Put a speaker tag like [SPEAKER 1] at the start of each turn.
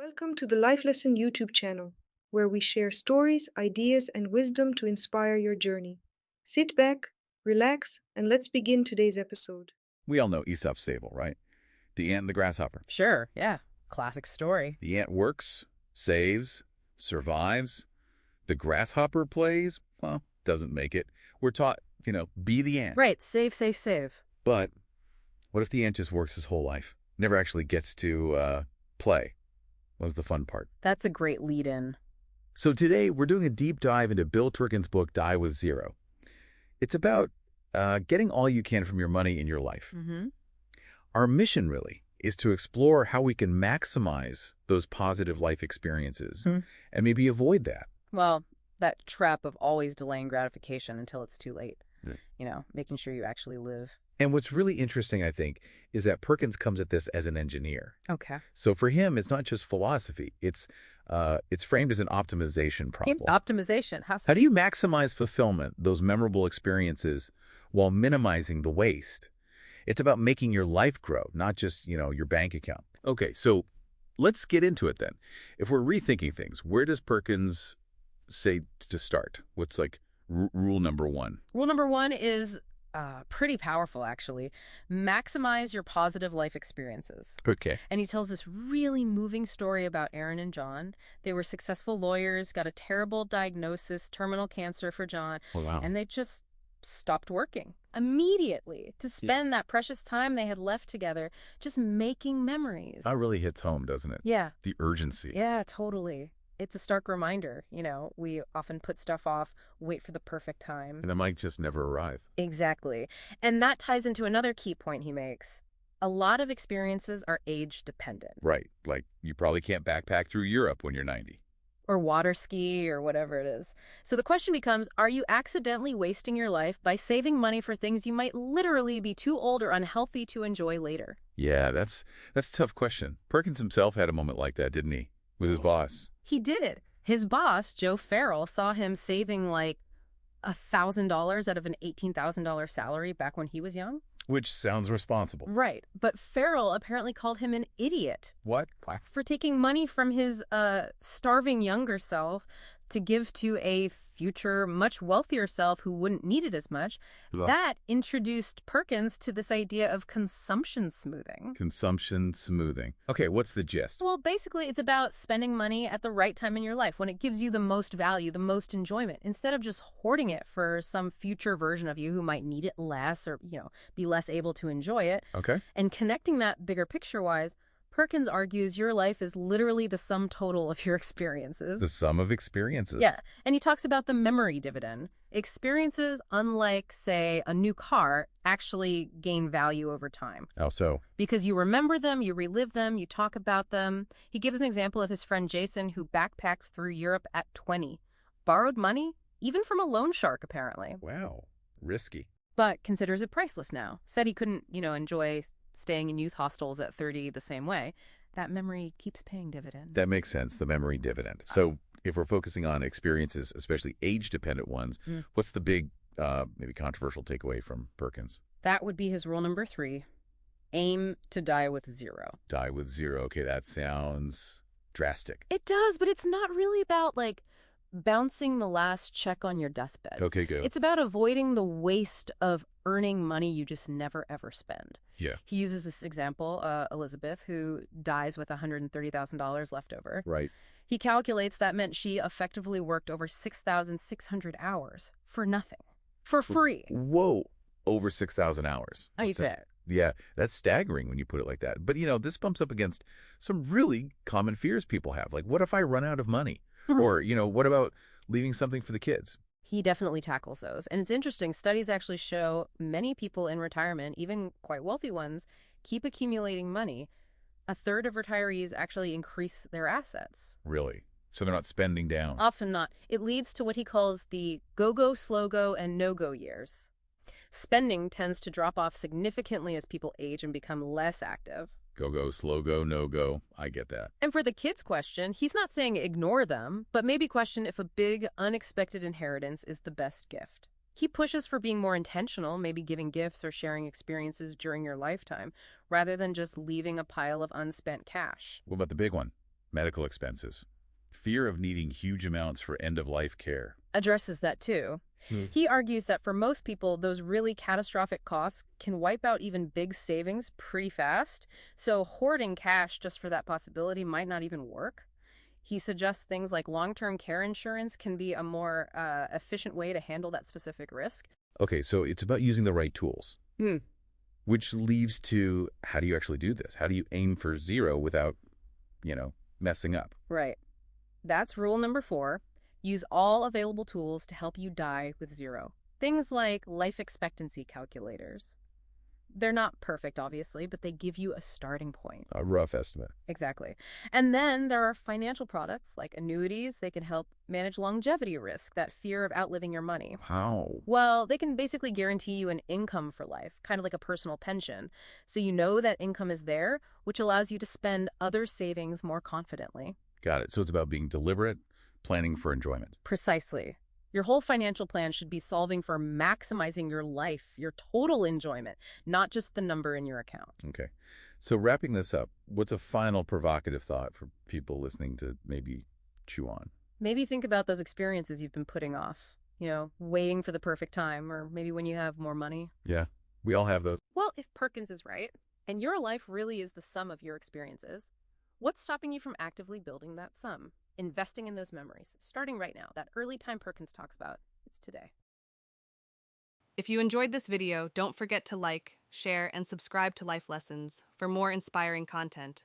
[SPEAKER 1] Welcome to the Life Lesson YouTube channel, where we share stories, ideas, and wisdom to inspire your journey. Sit back, relax, and let's begin today's episode.
[SPEAKER 2] We all know Aesop's fable, right? The ant and the grasshopper.
[SPEAKER 3] Sure, yeah. Classic story.
[SPEAKER 2] The ant works, saves, survives. The grasshopper plays, well, doesn't make it. We're taught, be the ant.
[SPEAKER 3] Right, save, save, save.
[SPEAKER 2] But what if the ant just works his whole life? Never actually gets to play. What was the fun part?
[SPEAKER 3] That's a great lead-in.
[SPEAKER 2] So today we're doing a deep dive into Bill Perkins' book, Die with Zero. It's about getting all you can from your money in your life.
[SPEAKER 3] Mm-hmm.
[SPEAKER 2] Our mission really is to explore how we can maximize those positive life experiences and maybe avoid that.
[SPEAKER 3] Well, that trap of always delaying gratification until it's too late.
[SPEAKER 2] Yeah.
[SPEAKER 3] Making sure you actually live.
[SPEAKER 2] And what's really interesting, I think, is that Perkins comes at this as an engineer.
[SPEAKER 3] Okay.
[SPEAKER 2] So for him, it's not just philosophy. It's framed as an optimization problem.
[SPEAKER 3] Optimization.
[SPEAKER 2] How do you maximize fulfillment, those memorable experiences, while minimizing the waste? It's about making your life grow, not just, your bank account. Okay, so let's get into it then. If we're rethinking things, where does Perkins say to start? What's rule number one?
[SPEAKER 3] Rule number one is pretty powerful, actually. Maximize your positive life experiences.
[SPEAKER 2] Okay.
[SPEAKER 3] And he tells this really moving story about Aaron and John. They were successful lawyers, got a terrible diagnosis, terminal cancer for John,
[SPEAKER 2] Oh, wow.
[SPEAKER 3] and they just stopped working immediately to spend that precious time they had left together just making memories.
[SPEAKER 2] That really hits home, doesn't it?
[SPEAKER 3] Yeah.
[SPEAKER 2] The urgency.
[SPEAKER 3] Yeah, totally. It's a stark reminder. We often put stuff off, wait for the perfect time.
[SPEAKER 2] And it might just never arrive.
[SPEAKER 3] Exactly. And that ties into another key point he makes. A lot of experiences are age dependent.
[SPEAKER 2] Right. Like you probably can't backpack through Europe when you're 90.
[SPEAKER 3] Or water ski or whatever it is. So the question becomes, are you accidentally wasting your life by saving money for things you might literally be too old or unhealthy to enjoy later?
[SPEAKER 2] Yeah, that's a tough question. Perkins himself had a moment like that, didn't he? With his boss.
[SPEAKER 3] He did. His boss, Joe Farrell, saw him saving like $1,000 out of an $18,000 salary back when he was young.
[SPEAKER 2] Which sounds responsible.
[SPEAKER 3] Right. But Farrell apparently called him an idiot.
[SPEAKER 2] What?
[SPEAKER 3] For taking money from his starving younger self to give to a future, much wealthier self who wouldn't need it as much.
[SPEAKER 2] Ugh.
[SPEAKER 3] That introduced Perkins to this idea of consumption smoothing.
[SPEAKER 2] Consumption smoothing. Okay, what's the gist?
[SPEAKER 3] Well, basically, it's about spending money at the right time in your life when it gives you the most value, the most enjoyment, instead of just hoarding it for some future version of you who might need it less or, be less able to enjoy it.
[SPEAKER 2] Okay.
[SPEAKER 3] And connecting that bigger picture-wise, Perkins argues your life is literally the sum total of your experiences.
[SPEAKER 2] The sum of experiences.
[SPEAKER 3] Yeah, and he talks about the memory dividend. Experiences, unlike, say, a new car, actually gain value over time.
[SPEAKER 2] How so?
[SPEAKER 3] Because you remember them, you relive them, you talk about them. He gives an example of his friend Jason, who backpacked through Europe at 20. Borrowed money, even from a loan shark, apparently.
[SPEAKER 2] Wow. Risky.
[SPEAKER 3] But considers it priceless now. Said he couldn't, enjoy staying in youth hostels at 30 the same way. That memory keeps paying dividends.
[SPEAKER 2] That makes sense, the memory dividend. So if we're focusing on experiences, especially age-dependent ones, what's the big, maybe controversial takeaway from Perkins?
[SPEAKER 3] That would be his rule number 3. Aim to die with zero.
[SPEAKER 2] Die with zero. Okay, that sounds drastic.
[SPEAKER 3] It does, but it's not really about, bouncing the last check on your deathbed.
[SPEAKER 2] Okay, good.
[SPEAKER 3] It's about avoiding the waste of earning money you just never, ever spend.
[SPEAKER 2] Yeah.
[SPEAKER 3] He uses this example, Elizabeth, who dies with $130,000 left over.
[SPEAKER 2] Right.
[SPEAKER 3] He calculates that meant she effectively worked over 6,600 hours for nothing. For free.
[SPEAKER 2] Whoa. Over 6,000 hours.
[SPEAKER 3] I bet.
[SPEAKER 2] Yeah, that's staggering when you put it like that. But, this bumps up against some really common fears people have. Like, what if I run out of money? Or, what about leaving something for the kids?
[SPEAKER 3] He definitely tackles those. And it's interesting. Studies actually show many people in retirement, even quite wealthy ones, keep accumulating money. A third of retirees actually increase their assets.
[SPEAKER 2] Really? So they're not spending down?
[SPEAKER 3] Often not. It leads to what he calls the go-go, slow-go, and no-go years. Spending tends to drop off significantly as people age and become less active.
[SPEAKER 2] Go, slow go, no go. I get that.
[SPEAKER 3] And for the kids' question, he's not saying ignore them, but maybe question if a big, unexpected inheritance is the best gift. He pushes for being more intentional, maybe giving gifts or sharing experiences during your lifetime, rather than just leaving a pile of unspent cash.
[SPEAKER 2] What about the big one? medical expenses. Fear of needing huge amounts for end-of-life care.
[SPEAKER 3] Addresses that too. He argues that for most people, those really catastrophic costs can wipe out even big savings pretty fast, so hoarding cash just for that possibility might not even work. He suggests things like long-term care insurance can be a more efficient way to handle that specific risk.
[SPEAKER 2] Okay, so it's about using the right tools,
[SPEAKER 3] Hmm.
[SPEAKER 2] which leads to how do you actually do this? How do you aim for zero without, messing up?
[SPEAKER 3] Right. That's rule number 4. Use all available tools to help you die with zero. Things like life expectancy calculators. They're not perfect, obviously, but they give you a starting point.
[SPEAKER 2] A rough estimate.
[SPEAKER 3] Exactly. And then there are financial products like annuities. They can help manage longevity risk, that fear of outliving your money.
[SPEAKER 2] How?
[SPEAKER 3] Well, they can basically guarantee you an income for life, kind of like a personal pension. So you know that income is there, which allows you to spend other savings more confidently.
[SPEAKER 2] Got it. So it's about being deliberate, planning for enjoyment.
[SPEAKER 3] Precisely. Your whole financial plan should be solving for maximizing your life, your total enjoyment, not just the number in your account.
[SPEAKER 2] Okay. So wrapping this up, what's a final provocative thought for people listening to maybe chew on?
[SPEAKER 3] Maybe think about those experiences you've been putting off, waiting for the perfect time, or maybe when you have more money.
[SPEAKER 2] Yeah, we all have those.
[SPEAKER 3] Well, if Perkins is right, and your life really is the sum of your experiences, what's stopping you from actively building that sum? Investing in those memories, starting right now. That early time Perkins talks about, it's today.
[SPEAKER 4] If you enjoyed this video, don't forget to like, share, and subscribe to Life Lessons for more inspiring content.